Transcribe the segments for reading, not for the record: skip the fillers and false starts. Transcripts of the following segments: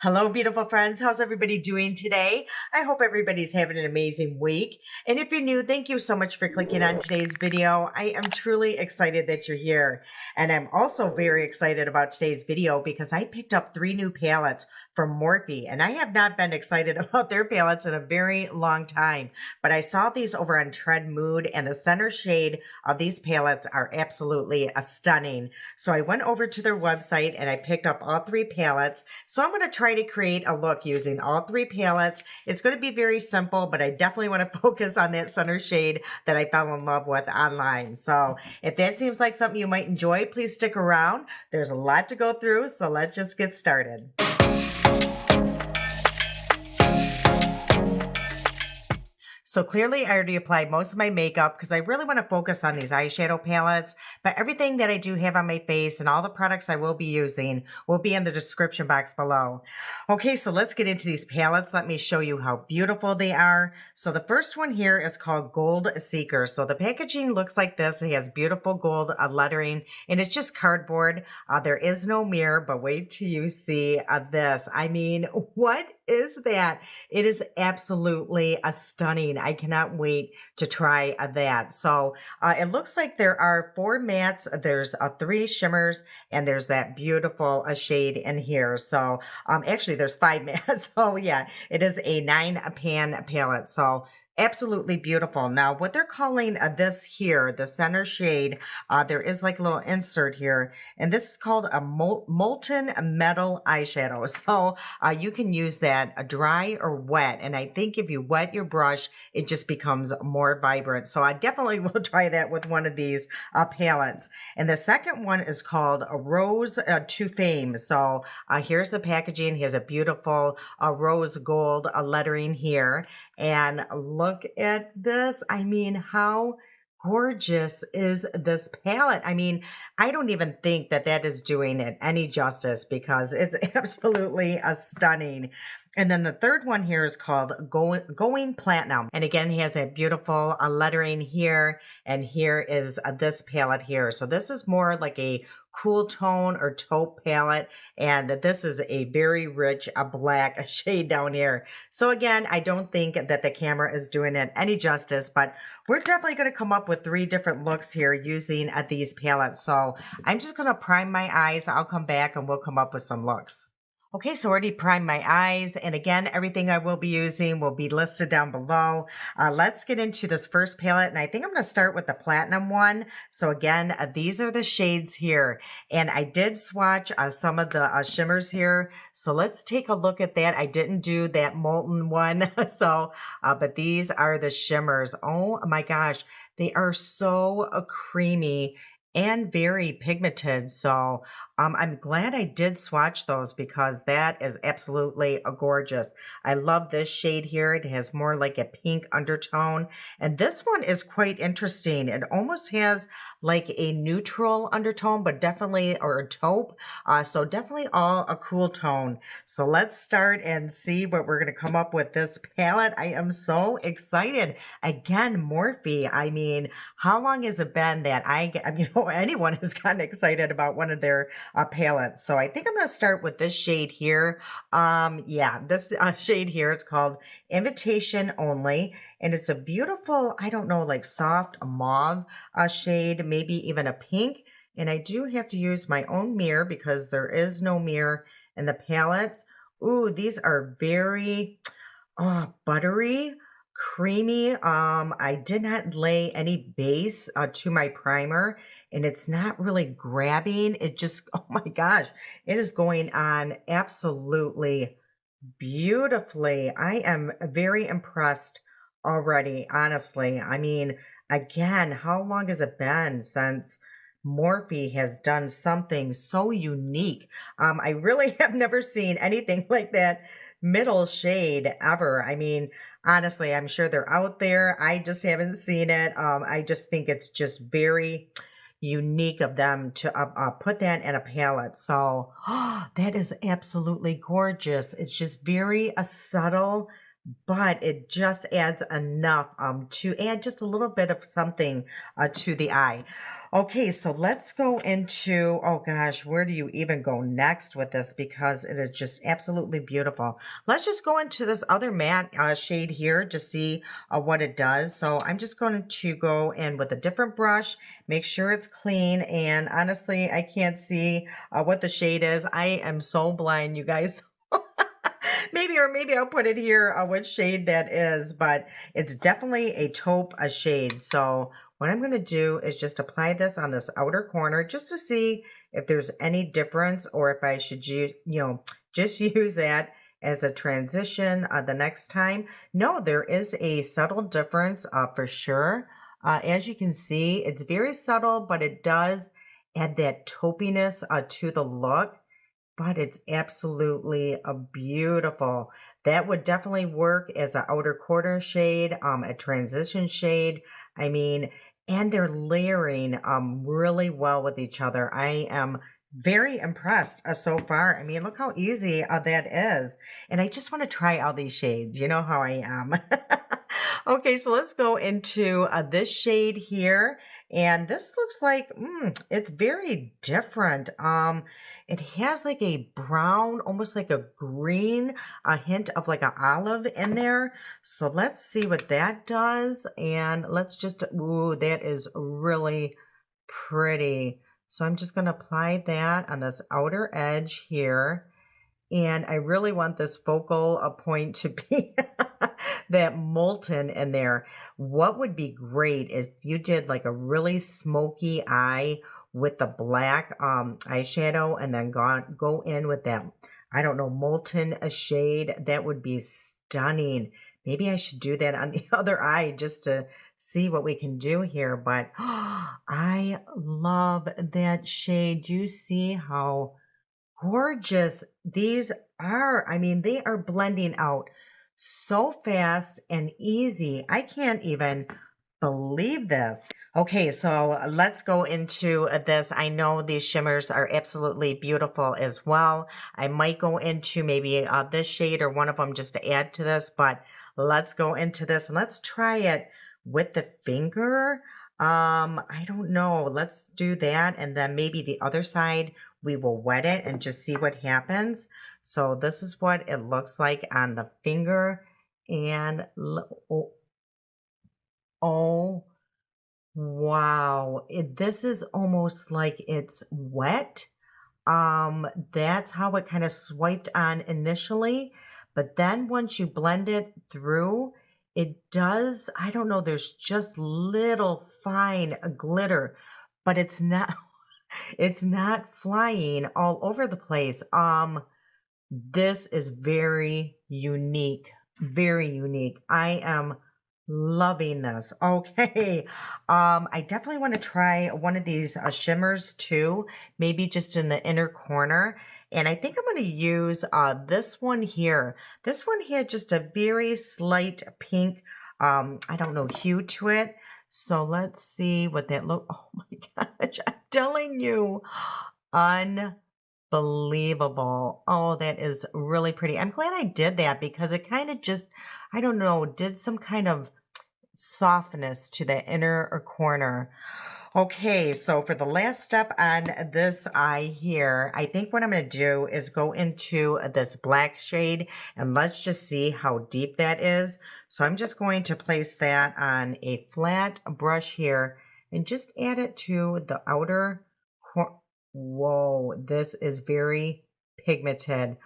Hello, beautiful friends. How's everybody doing today? I hope everybody's having an amazing week. And if you're new, thank you so much for clicking on today's video. I am truly excited that you're here. And I'm also very excited about today's video because I picked up 3 new palettes from Morphe. And I have not been excited about their palettes in a very long time. But I saw these over on Trendmood, and the center shade of these palettes are absolutely stunning. So I went over to their website and I picked up all 3 palettes. So I'm going to try to create a look using all 3 palettes. It's going to be very simple, but I definitely want to focus on that center shade that I fell in love with online. So if that seems like something you might enjoy, please stick around. There's a lot to go through, so let's just get started. So clearly I already applied most of my makeup because I really want to focus on these eyeshadow palettes, but everything that I do have on my face and all the products I will be using will be in the description box below. Okay, so let's get into these palettes. Let me show you how beautiful they are. So the first one here is called Gold Seeker. So the packaging looks like this. It has beautiful gold lettering, and it's just cardboard. There is no mirror, but wait till you see this. I mean, what is that? It is absolutely stunning. I cannot wait to try that. So it looks like there are 4 mattes. There's 3 shimmers, and there's that beautiful shade in here. So actually there's 5 mattes. So yeah, it is a 9-pan palette. So absolutely beautiful. Now, what they're calling this here, the center shade, there is like a little insert here, and this is called a Molten Metal eyeshadow. So you can use that dry or wet, and I think if you wet your brush, it just becomes more vibrant. So I definitely will try that with one of these palettes. And the second one is called a Rose to Fame. So here's the packaging. Here's a beautiful rose gold lettering here. And look at this. I mean, how gorgeous is this palette? I mean, I don't even think that that is doing it any justice because it's absolutely stunning. And then the third one here is called Going Platinum. And again, he has a beautiful lettering here. And here is this palette here. So this is more like a cool tone or taupe palette. And this is a very rich black shade down here. So again, I don't think that the camera is doing it any justice, but we're definitely going to come up with 3 different looks here using these palettes. So I'm just going to prime my eyes. I'll come back and we'll come up with some looks. Okay, so already primed my eyes, and again, everything I will be using will be listed down below. Let's get into this first palette, and I think I'm going to start with the platinum one. So again, these are the shades here, and I did swatch some of the shimmers here. So let's take a look at that. I didn't do that molten one, so but these are the shimmers. Oh my gosh, they are so creamy and very pigmented. So I'm glad I did swatch those because that is absolutely gorgeous. I love this shade here. It has more like a pink undertone. And this one is quite interesting. It almost has like a neutral undertone, but definitely, or a taupe. So definitely all a cool tone. So let's start and see what we're going to come up with this palette. I am so excited. Again, Morphe. I mean, how long has it been that anyone has gotten excited about one of their palettes? So I think I'm going to start with this shade here. Yeah, this shade here, it's called Invitation Only, and it's a beautiful, I don't know, like soft mauve shade, maybe even a pink. And I do have to use my own mirror because there is no mirror in the palettes. Ooh, these are very buttery, creamy. I did not lay any base to my primer, and it's not really grabbing. It just, oh my gosh, it is going on absolutely beautifully. I am very impressed already, honestly. I mean, again, how long has it been since Morphe has done something so unique? I really have never seen anything like that middle shade ever. I mean, honestly, I'm sure they're out there. I just haven't seen it. I just think it's just very unique of them to put that in a palette. So that is absolutely gorgeous. It's just very subtle, but it just adds enough to add just a little bit of something to the eye. Okay, so let's go into, oh gosh, where do you even go next with this? Because it is just absolutely beautiful. Let's just go into this other matte shade here to see what it does. So I'm just going to go in with a different brush, make sure it's clean. And honestly, I can't see what the shade is. I am so blind, you guys. Maybe I'll put it here what shade that is, but it's definitely a taupe a shade. So what I'm going to do is just apply this on this outer corner just to see if there's any difference or if I should just use that as a transition the next time. No, there is a subtle difference for sure. As you can see, it's very subtle, but it does add that taupiness to the look, but it's absolutely a beautiful. That would definitely work as an outer quarter shade, a transition shade. I mean, and they're layering really well with each other. I am very impressed so far. I mean, look how easy that is. And I just want to try all these shades. You know how I am. Okay, so let's go into this shade here. And this looks like, it's very different. It has like a brown, almost like a green, a hint of like an olive in there. So let's see what that does. And let's just, ooh, that is really pretty. So I'm just going to apply that on this outer edge here. And I really want this focal point to be that molten in there. What would be great if you did like a really smoky eye with the black eyeshadow and then go in with that, I don't know, molten a shade. That would be stunning. Maybe I should do that on the other eye just to see what we can do here. But I love that shade. Do you see how gorgeous these are? I mean, they are blending out so fast and easy. I can't even believe this. Okay, so let's go into this. I know these shimmers are absolutely beautiful as well. I might go into maybe this shade or one of them just to add to this, but let's go into this and let's try it with the finger. I don't know. Let's do that. And then maybe the other side, we will wet it and just see what happens. So this is what it looks like on the finger. And oh wow, this is almost like it's wet. That's how it kind of swiped on initially. But then once you blend it through, it does, I don't know, there's just little fine glitter, but it's not, it's not flying all over the place. This is very unique, very unique. I am loving this. Okay. I definitely want to try one of these shimmers too, maybe just in the inner corner. And I think I'm going to use this one here. This one had just a very slight pink, I don't know, hue to it. So let's see what that look. Oh my gosh, I'm telling you, unbelievable. Oh, that is really pretty. I'm glad I did that because it kind of just, I don't know, did some kind of softness to the inner corner. Okay, so for the last step on this eye here, I think what I'm going to do is go into this black shade and let's just see how deep that is. So I'm just going to place that on a flat brush here and just add it to the outer corner. Whoa, this is very pigmented.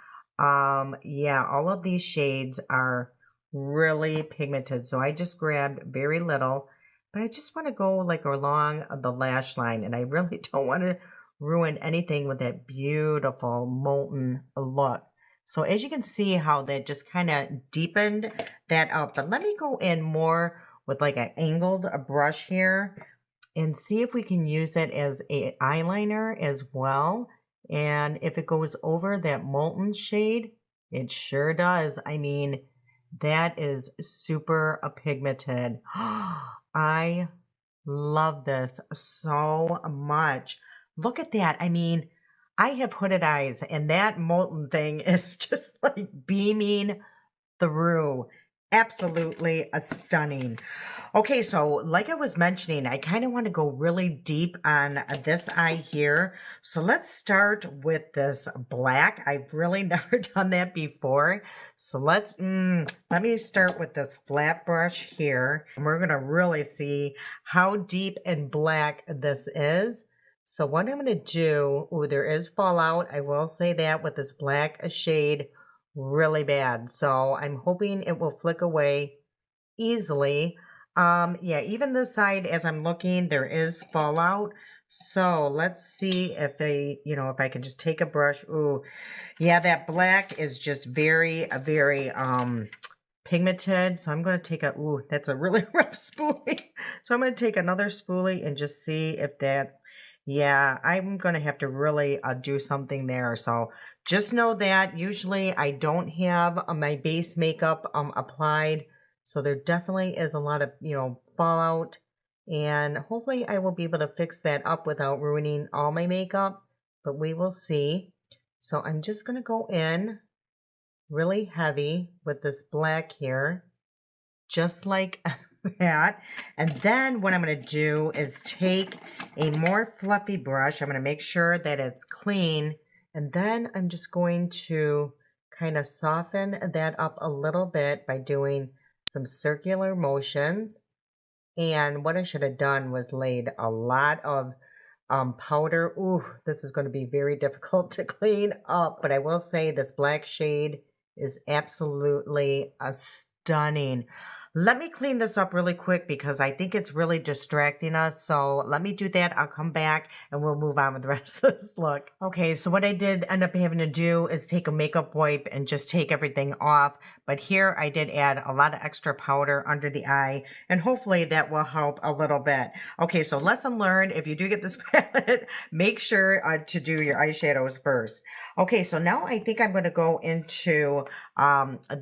Yeah, all of these shades are really pigmented. So I just grabbed very little, but I just want to go like along the lash line and I really don't want to ruin anything with that beautiful molten look. So as you can see how that just kind of deepened that up, but let me go in more with like an angled brush here and see if we can use it as a eyeliner as well. And if it goes over that molten shade, it sure does. I mean, that is super pigmented. I love this so much. Look at that. I mean, I have hooded eyes and that molten thing is just like beaming through. absolutely stunning. Okay, so like I was mentioning, I kind of want to go really deep on this eye here. So let's start with this black. I've really never done that before. So let me start with this flat brush here. And we're going to really see how deep and black this is. So what I'm going to do, oh, there is fallout. I will say that with this black shade really bad. So I'm hoping it will flick away easily. Yeah, even this side, as I'm looking, there is fallout. So let's see if if I can just take a brush. Ooh, yeah, that black is just very pigmented. So I'm going to take ooh, that's a really rough spoolie. So I'm going to take another spoolie and just see if that, yeah, I'm going to have to really do something there. So just know that usually I don't have my base makeup applied. So there definitely is a lot of, fallout. And hopefully I will be able to fix that up without ruining all my makeup. But we will see. So I'm just going to go in really heavy with this black here, just like that. And then what I'm going to do is take a more fluffy brush. I'm going to make sure that it's clean. And then I'm just going to kind of soften that up a little bit by doing some circular motions. And what I should have done was laid a lot of powder. Ooh, this is going to be very difficult to clean up. But I will say this black shade is absolutely stunning. Let me clean this up really quick because I think it's really distracting us. So let me do that. I'll come back and we'll move on with the rest of this look. Okay, so what I did end up having to do is take a makeup wipe and just take everything off. But here I did add a lot of extra powder under the eye, and hopefully that will help a little bit. Okay, so lesson learned, if you do get this palette, make sure to do your eyeshadows first. Okay, so now I think I'm going to go into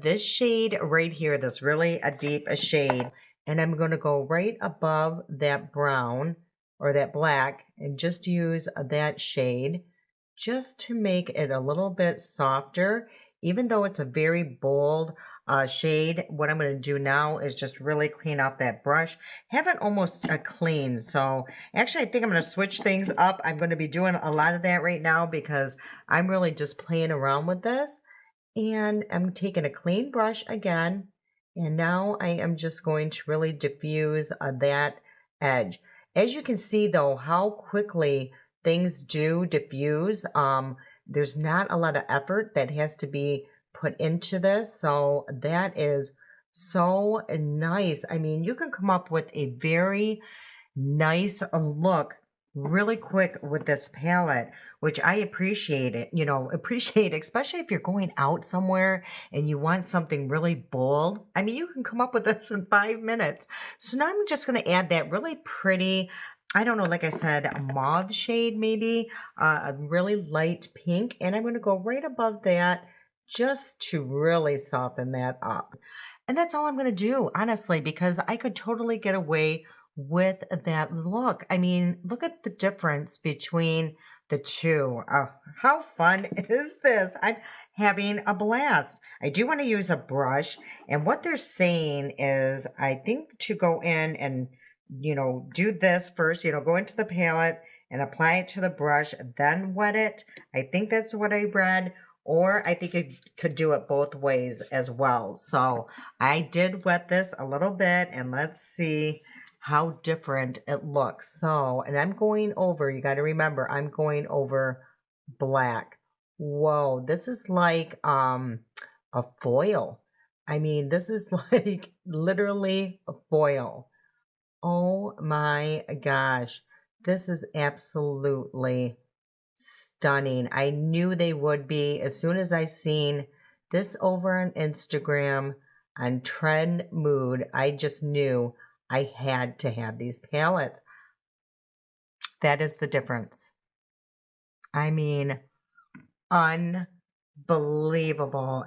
this shade right here, this really deep shade, and I'm going to go right above that brown or that black and just use that shade just to make it a little bit softer. Even though it's a very bold shade, what I'm going to do now is just really clean out that brush. Have it almost clean. So actually, I think I'm going to switch things up. I'm going to be doing a lot of that right now because I'm really just playing around with this. And I'm taking a clean brush again. And now I am just going to really diffuse that edge. As you can see, though, how quickly things do diffuse. There's not a lot of effort that has to be put into this. So that is so nice. I mean, you can come up with a very nice look really quick with this palette, which I appreciate it, appreciate, especially if you're going out somewhere and you want something really bold. I mean, you can come up with this in 5 minutes. So now I'm just going to add that really pretty, I don't know, like I said, a mauve shade, maybe a really light pink. And I'm going to go right above that just to really soften that up. And that's all I'm going to do, honestly, because I could totally get away with that look. I mean, look at the difference between the two. How fun is this? I'm having a blast. I do want to use a brush, and what they're saying is I think to go in and, do this first, go into the palette and apply it to the brush, then wet it. I think that's what I read. Or I think you could do it both ways as well. So I did wet this a little bit, and let's see how different it looks. So, and I'm going over, you got to remember, I'm going over black. Whoa, this is like a foil. I mean, this is like literally a foil. Oh my gosh. This is absolutely stunning. I knew they would be as soon as I seen this over on Instagram on Trendmood. I just knew I had to have these palettes. That is the difference. I mean, unbelievable.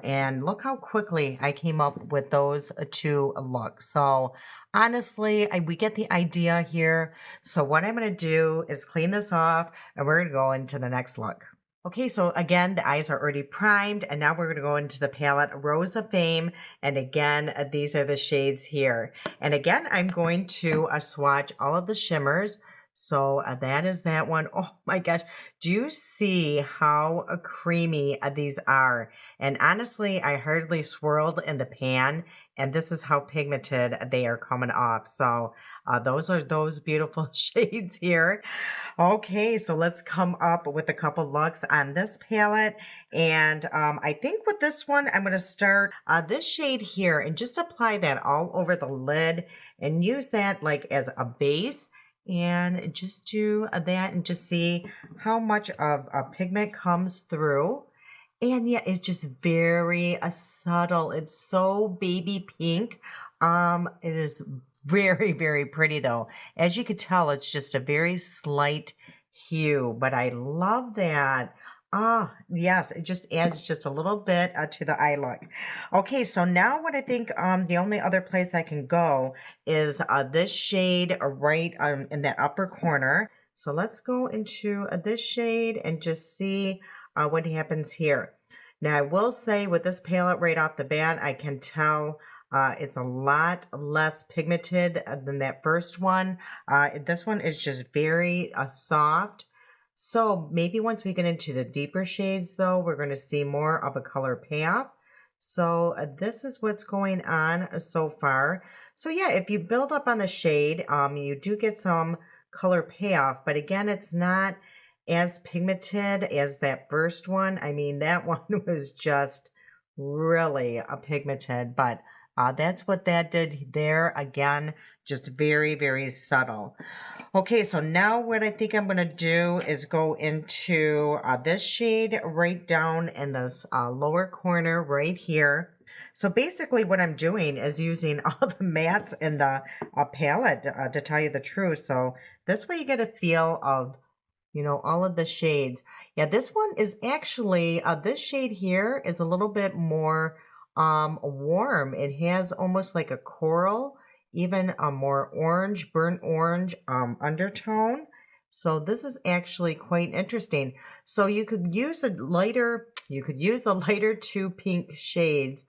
And look how quickly I came up with those two looks. So honestly, we get the idea here. So what I'm going to do is clean this off and we're going to go into the next look. Okay, so again, the eyes are already primed, and now we're going to go into the palette Rose of Fame. And again, these are the shades here. And again, I'm going to swatch all of the shimmers. So that is that one. Oh my gosh. Do you see how creamy these are? And honestly, I hardly swirled in the pan, and this is how pigmented they are coming off. So those are those beautiful shades here. Okay, so let's come up with a couple looks on this palette. And I think with this one, I'm going to start this shade here and just apply that all over the lid and use that like as a base. And just do that and just see how much of a pigment comes through. And yeah, it's just very subtle. It's so baby pink. It is very, very pretty though. As you could tell, it's just a very slight hue, but I love that. Ah, yes, it just adds just a little bit to the eye look. Okay, so now what I think the only other place I can go is this shade right in that upper corner. So let's go into this shade and just see what happens here. Now, I will say with this palette right off the bat, I can tell it's a lot less pigmented than that first one. This one is just very soft. So maybe once we get into the deeper shades, though, we're going to see more of a color payoff. So this is what's going on so far. So yeah, if you build up on the shade, you do get some color payoff. But again, it's not as pigmented as that first one. I mean, that one was just really pigmented, but that's what that did there. Again, just very, very subtle. Okay, so now what I think I'm going to do is go into this shade right down in this lower corner right here. So basically what I'm doing is using all the mattes in the palette to tell you the truth. So this way you get a feel of, you know, all of the shades. Yeah, this one is actually, this shade here is a little bit more warm. It has almost like a coral, even a more orange, burnt orange undertone. So this is actually quite interesting. So you could use a lighter, you could use the lighter two pink shades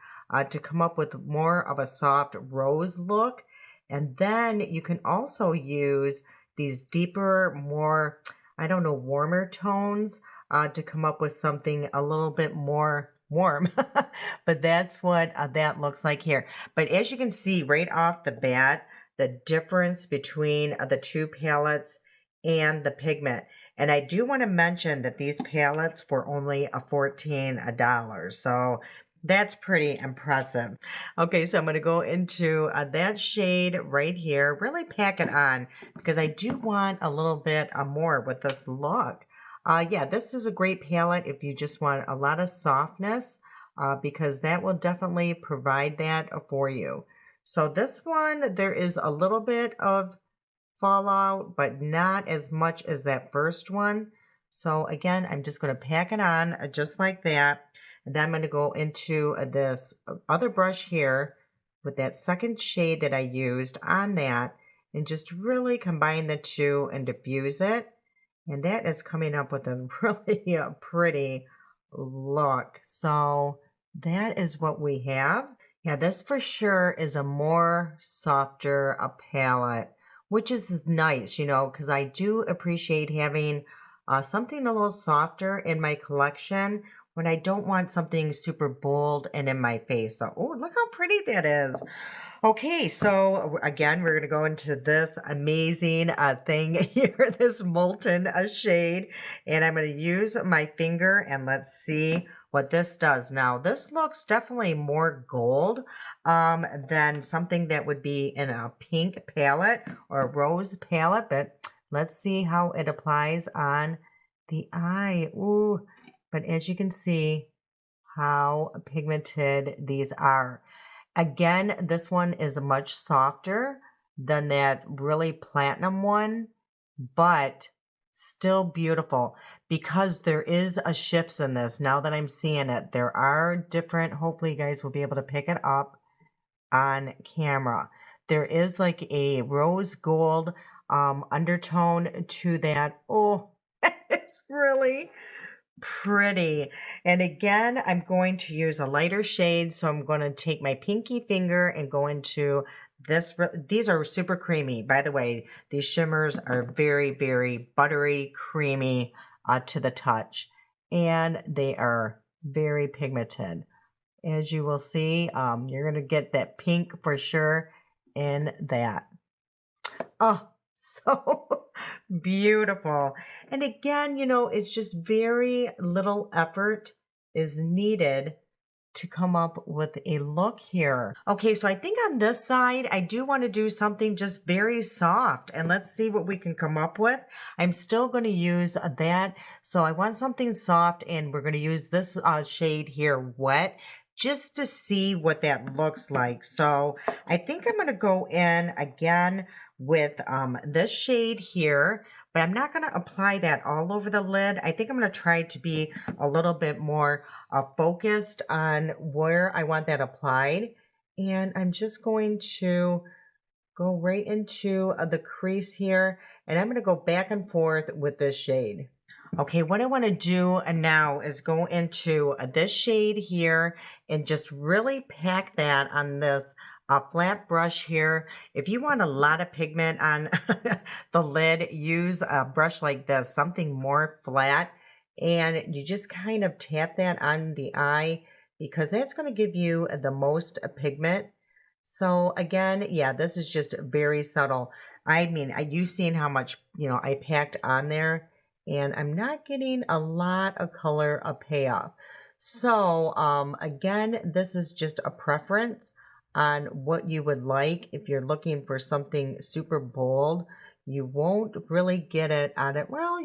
to come up with more of a soft rose look. And then you can also use these deeper, more, I don't know, warmer tones to come up with something a little bit more warm. But that's what that looks like here. But as you can see right off the bat, the difference between the two palettes and the pigment. And I do want to mention that these palettes were only $14. So that's pretty impressive. Okay, so I'm going to go into that shade right here, really pack it on because I do want a little bit more with this look. Yeah, this is a great palette if you just want a lot of softness because that will definitely provide that for you. So this one, there is a little bit of fallout, but not as much as that first one. So again, I'm just going to pack it on just like that. And then I'm going to go into this other brush here with that second shade that I used on that and just really combine the two and diffuse it. And that is coming up with a really pretty look. So that is what we have. Yeah, this for sure is a more softer palette, which is nice, you know, because I do appreciate having something a little softer in my collection when I don't want something super bold and in my face. So, oh, look how pretty that is. Okay, so again, we're going to go into this amazing thing here, this molten shade, and I'm going to use my finger and let's see what this does. Now, this looks definitely more gold than something that would be in a pink palette or a rose palette, but let's see how it applies on the eye. Ooh, but as you can see, how pigmented these are. Again, this one is much softer than that really platinum one, but still beautiful because there is a shifts in this. Now that I'm seeing it, there are different, hopefully you guys will be able to pick it up on camera. There is like a rose gold undertone to that. Oh, it's really Pretty. And again, I'm going to use a lighter shade. So I'm going to take my pinky finger and go into this. These are super creamy. By the way, these shimmers are very, very buttery, creamy to the touch. And they are very pigmented. As you will see, you're going to get that pink for sure in that. Oh, so beautiful. And again, it's just very little effort is needed to come up with a look here. Okay, so I think on this side, I do want to do something just very soft, and let's see what we can come up with. I'm still going to use that. So I want something soft, and we're going to use this shade here, Wet, just to see what that looks like. So I think I'm going to go in again with this shade here, but I'm not going to apply that all over the lid. I think I'm going to try to be a little bit more focused on where I want that applied. And I'm just going to go right into the crease here, and I'm going to go back and forth with this shade. Okay, what I want to do now is go into this shade here and just really pack that on this flat brush here. If you want a lot of pigment on the lid, use a brush like this, something more flat, and you just kind of tap that on the eye because that's going to give you the most pigment. So again, yeah, this is just very subtle. I mean, you seen how much, I packed on there, and I'm not getting a lot of color payoff. So again, this is just a preference on what you would like. If you're looking for something super bold, you won't really get it on it. Well,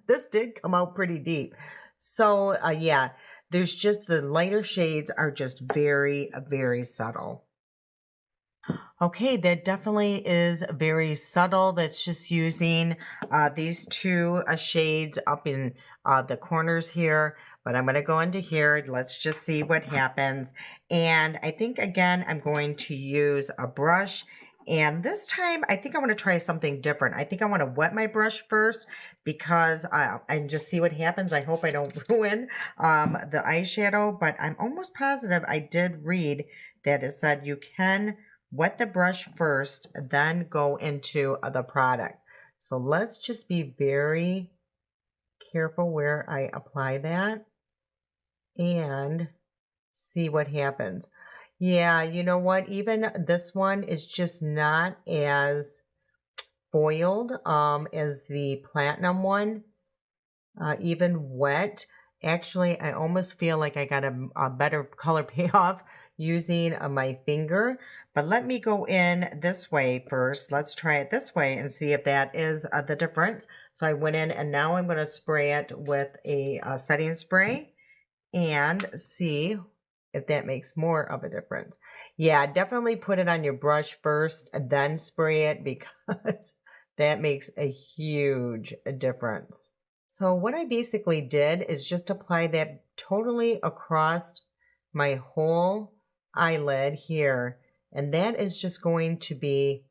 this did come out pretty deep. So yeah, there's just the lighter shades are just very, very subtle. Okay, that definitely is very subtle. That's just using these two shades up in the corners here. But I'm going to go into here. Let's just see what happens. And I think, again, I'm going to use a brush. And this time, I think I want to try something different. I think I want to wet my brush first because I just see what happens. I hope I don't ruin the eyeshadow. But I'm almost positive I did read that it said you can wet the brush first, then go into the product. So let's just be very careful where I apply that and see what happens. Yeah, you know what? Even this one is just not as foiled as the platinum one. Even wet. Actually, I almost feel like I got a better color payoff using my finger. But let me go in this way first. Let's try it this way and see if that is the difference. So I went in, and now I'm going to spray it with a setting spray and see if that makes more of a difference. Yeah, definitely put it on your brush first, then spray it because that makes a huge difference. So what I basically did is just apply that totally across my whole eyelid here. And that is just going to be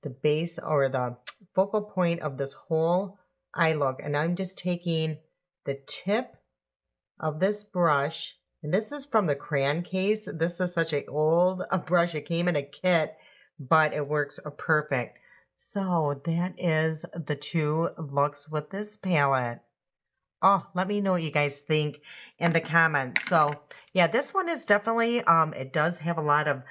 the base or the focal point of this whole eye look. And I'm just taking the tip of this brush. And this is from the crayon case. This is such an old brush. It came in a kit, but it works perfect. So that is the two looks with this palette. Oh, let me know what you guys think in the comments. So yeah, this one is definitely, it does have a lot of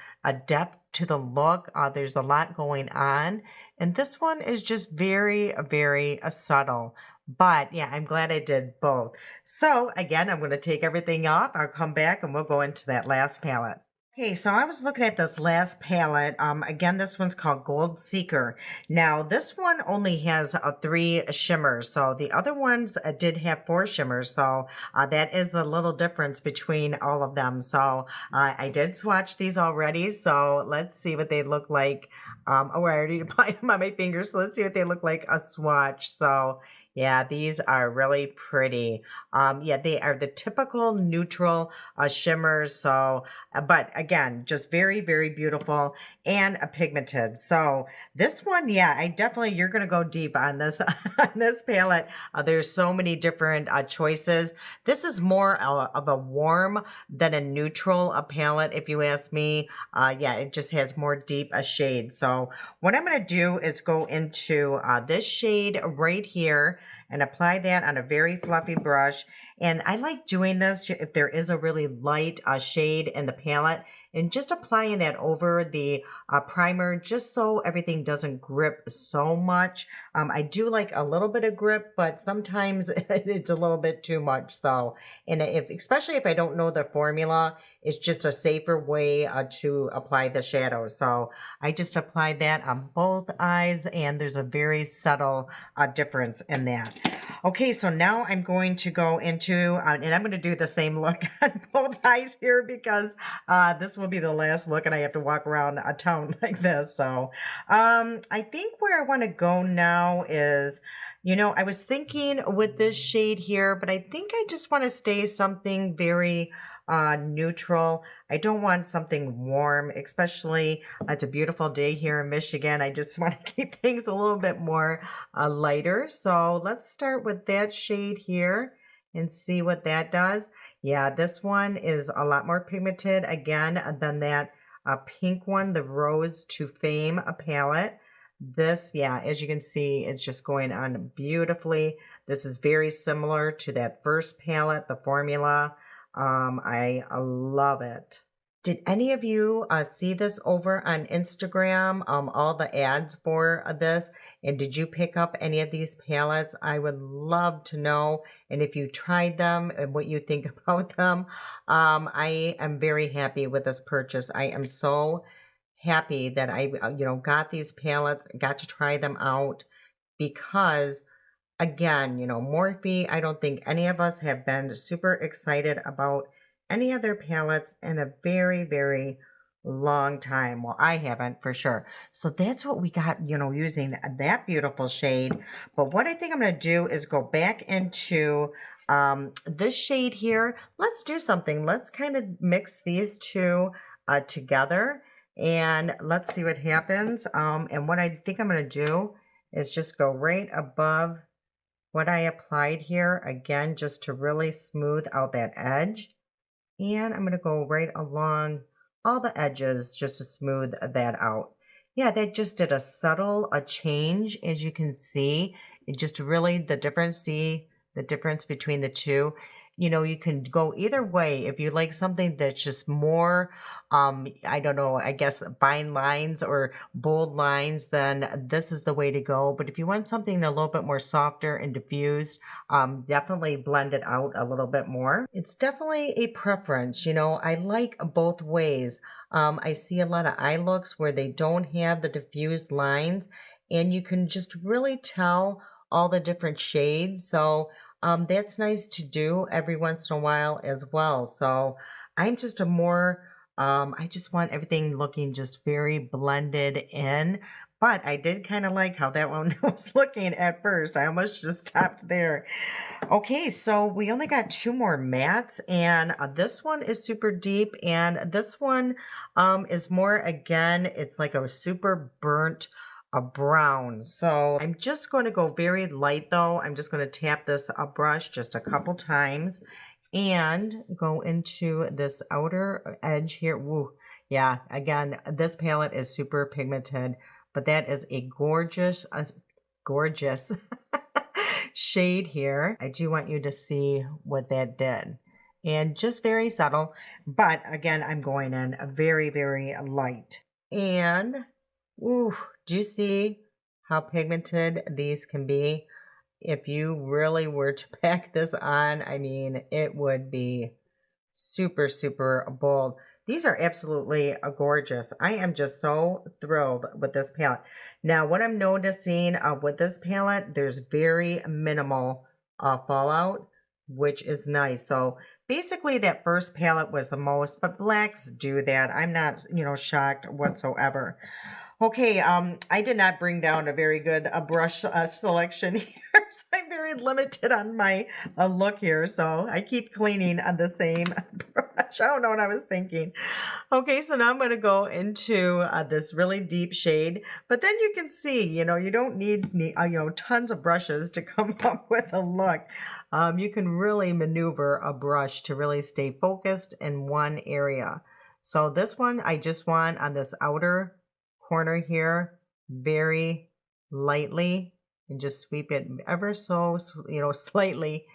depth to the look. There's a lot going on. And this one is just very, very subtle. But yeah, I'm glad I did both. So again, I'm going to take everything off. I'll come back and we'll go into that last palette. Okay, so I was looking at this last palette. Again, this one's called Gold Seeker. Now, this one only has 3 shimmers. So the other ones did have 4 shimmers. So that is the little difference between all of them. So I did swatch these already. So let's see what they look like. Oh, I already applied them on my fingers. So let's see what they look like a swatch. So Yeah, these are really pretty. Yeah, they are the typical neutral shimmers. So, but again, just very, very beautiful and pigmented. So this one, yeah, I definitely, you're going to go deep on this, on this palette. There's so many different choices. This is more of a warm than a neutral palette, if you ask me. Yeah, it just has more deep a shade. So what I'm going to do is go into this shade right here and apply that on a very fluffy brush. And I like doing this if there is a really light shade in the palette and just applying that over the primer just so everything doesn't grip so much. I do like a little bit of grip, but sometimes it's a little bit too much. So, and if especially if I don't know the formula, it's just a safer way to apply the shadow. So I just applied that on both eyes, and there's a very subtle difference in that. Okay, so now I'm going to go into, and I'm going to do the same look on both eyes here because this will be the last look and I have to walk around a town like this. So I think where I want to go now is, you know, I was thinking with this shade here, but I think I just want to stay something very neutral. I don't want something warm, especially it's a beautiful day here in Michigan. I just want to keep things a little bit more lighter. So let's start with that shade here and see what that does. Yeah, this one is a lot more pigmented again than that pink one, the Rose to Fame palette. This, yeah, as you can see, it's just going on beautifully. This is very similar to that first palette, the formula. I love it. Did any of you see this over on Instagram, all the ads for this? And did you pick up any of these palettes? I would love to know. And if you tried them and what you think about them. I am very happy with this purchase. I am so happy that I, got these palettes, got to try them out because again, Morphe, I don't think any of us have been super excited about any other palettes in a very, very long time. Well, I haven't for sure. So that's what we got, using that beautiful shade. But what I think I'm going to do is go back into this shade here. Let's do something. Let's kind of mix these two together and let's see what happens. And what I think I'm going to do is just go right above what I applied here, again, just to really smooth out that edge. And I'm going to go right along all the edges just to smooth that out. Yeah, that just did a subtle change, as you can see. It just really, the difference, see the difference between the two. You can go either way. If you like something that's just more, I don't know, I guess fine lines or bold lines, then this is the way to go. But if you want something a little bit more softer and diffused, definitely blend it out a little bit more. It's definitely a preference. I like both ways. I see a lot of eye looks where they don't have the diffused lines, and you can just really tell all the different shades. So that's nice to do every once in a while as well. So I'm just a more, I just want everything looking just very blended in. But I did kind of like how that one was looking at first. I almost just stopped there. Okay, so we only got two more mattes, and this one is super deep, and this one is more, again, it's like a super burnt a brown. So I'm just going to go very light though. I'm just going to tap this brush just a couple times and go into this outer edge here. Woo. Yeah, again, this palette is super pigmented, but that is a gorgeous, gorgeous shade here. I do want you to see what that did. And just very subtle, but again, I'm going in very, very light. And, ooh, do you see how pigmented these can be? If you really were to pack this on, I mean, it would be super, super bold. These are absolutely gorgeous. I am just so thrilled with this palette. Now, what I'm noticing with this palette, there's very minimal fallout, which is nice. So basically that first palette was the most, but blacks do that. I'm not, shocked whatsoever. Okay, I did not bring down a very good brush selection here, so I'm very limited on my look here. So I keep cleaning on the same brush. I don't know what I was thinking. Okay, so now I'm going to go into this really deep shade, but then you can see, you don't need tons of brushes to come up with a look. You can really maneuver a brush to really stay focused in one area. So this one, I just want on this outer corner here, very lightly, and just sweep it ever so, slightly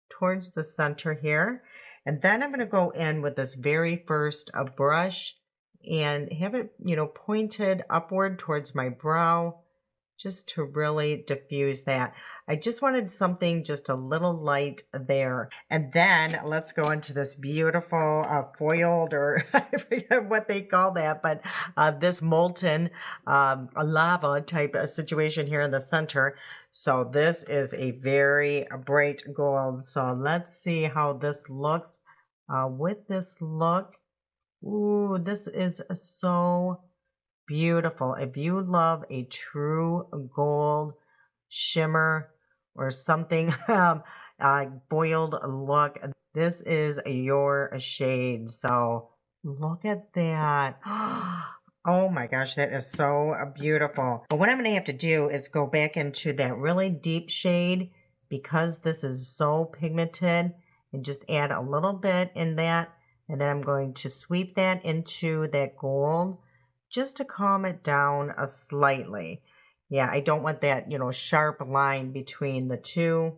towards the center here. And then I'm going to go in with this very first brush and have it, pointed upward towards my brow, just to really diffuse that. I just wanted something just a little light there. And then let's go into this beautiful foiled, or I forget what they call that, but this molten a lava type of situation here in the center. So this is a very bright gold. So let's see how this looks with this look. Ooh, this is so beautiful. If you love a true gold shimmer or something foiled look, this is your shade. So look at that. Oh my gosh, that is so beautiful. But what I'm going to have to do is go back into that really deep shade, because this is so pigmented, and just add a little bit in that. And then I'm going to sweep that into that gold, just to calm it down slightly. Yeah, I don't want that, sharp line between the two.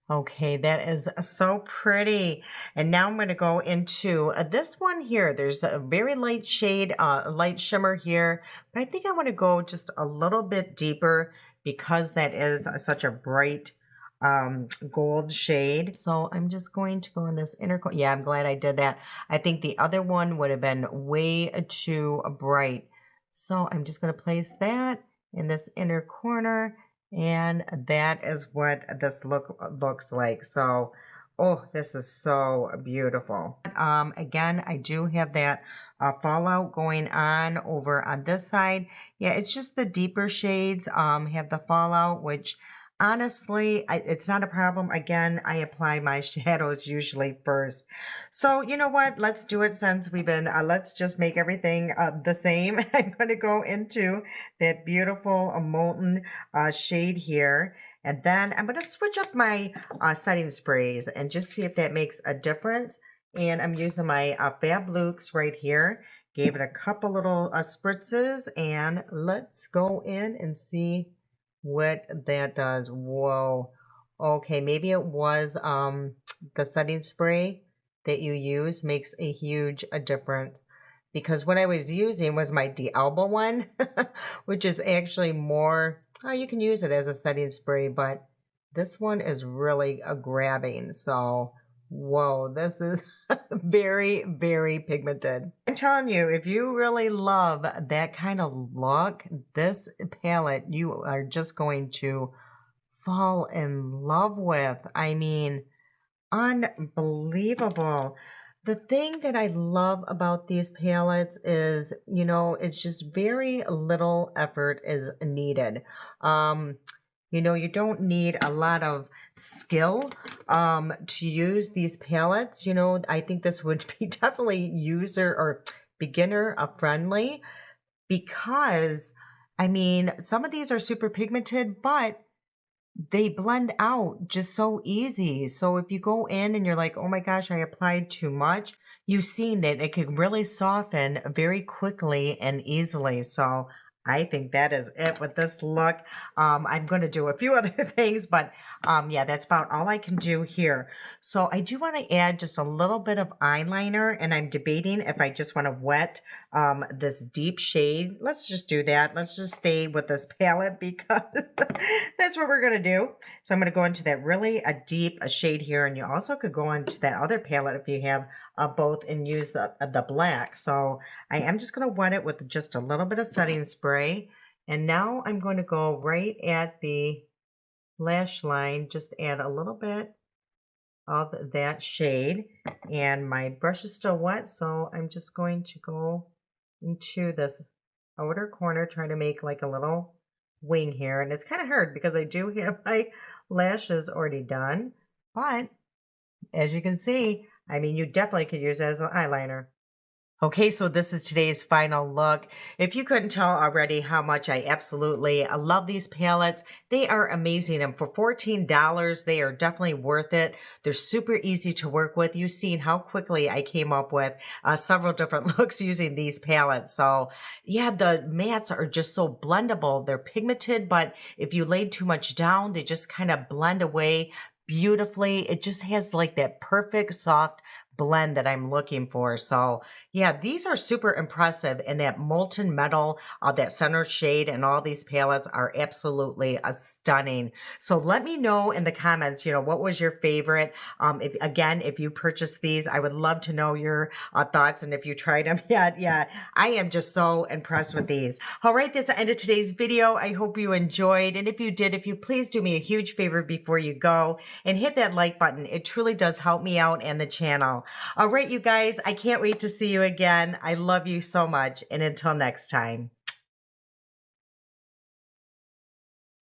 Okay, that is so pretty. And now I'm going to go into this one here. There's a very light shade, light shimmer here, but I think I want to go just a little bit deeper, because that is such a bright gold shade. So I'm just going to go in this inner corner. Yeah, I'm glad I did that. I think the other one would have been way too bright. So I'm just going to place that in this inner corner, and that is what this looks like. So, oh, this is so beautiful. Again, I do have that fallout going on over on this side. Yeah, it's just the deeper shades have the fallout, which honestly, it's not a problem. Again, I apply my shadows usually first. So you know what? Let's do it since we've been, let's just make everything the same. I'm going to go into that beautiful molten shade here. And then I'm going to switch up my setting sprays and just see if that makes a difference. And I'm using my Fab Lukes right here. Gave it a couple little spritzes, and let's go in and see what that does. Whoa. Okay, maybe it was the setting spray that you use makes a huge difference, because what I was using was my D'Alba one, which is actually more, you can use it as a setting spray, but this one is really grabbing. So, whoa, this is very, very pigmented. I'm telling you, if you really love that kind of look, this palette you are just going to fall in love with. I mean, unbelievable. The thing that I love about these palettes is, it's just very little effort is needed. You don't need a lot of skill to use these palettes. I think this would be definitely user or beginner friendly, because I mean, some of these are super pigmented, but they blend out just so easy. So if you go in and you're like, oh my gosh, I applied too much, you've seen that it can really soften very quickly and easily. So I think that is it with this look. I'm going to do a few other things, but yeah, that's about all I can do here. So I do want to add just a little bit of eyeliner, and I'm debating if I just want to wet this deep shade. Let's just do that. Let's just stay with this palette, because that's what we're going to do. So I'm going to go into that really deep shade here, and you also could go into that other palette if you have both, and use the black. So I am just going to wet it with just a little bit of setting spray. And now I'm going to go right at the lash line, just add a little bit of that shade. And my brush is still wet, so I'm just going to go into this outer corner, trying to make like a little wing here. And it's kind of hard because I do have my lashes already done. But as you can see, I mean, you definitely could use it as an eyeliner. Okay, so this is today's final look. If you couldn't tell already how much I absolutely love these palettes, they are amazing. And for $14, they are definitely worth it. They're super easy to work with. You've seen how quickly I came up with several different looks using these palettes. So yeah, the mattes are just so blendable. They're pigmented, but if you laid too much down, they just kind of blend away beautifully. It just has like that perfect soft blend that I'm looking for. So yeah, these are super impressive. And that molten metal, that center shade and all these palettes are absolutely stunning. So let me know in the comments, what was your favorite? If you purchased these, I would love to know your thoughts and if you tried them yet. Yeah, I am just so impressed with these. All right, that's the end of today's video. I hope you enjoyed. And if you did, if you please do me a huge favor before you go and hit that like button. It truly does help me out and the channel. All right, you guys, I can't wait to see you again. I love you so much. And until next time.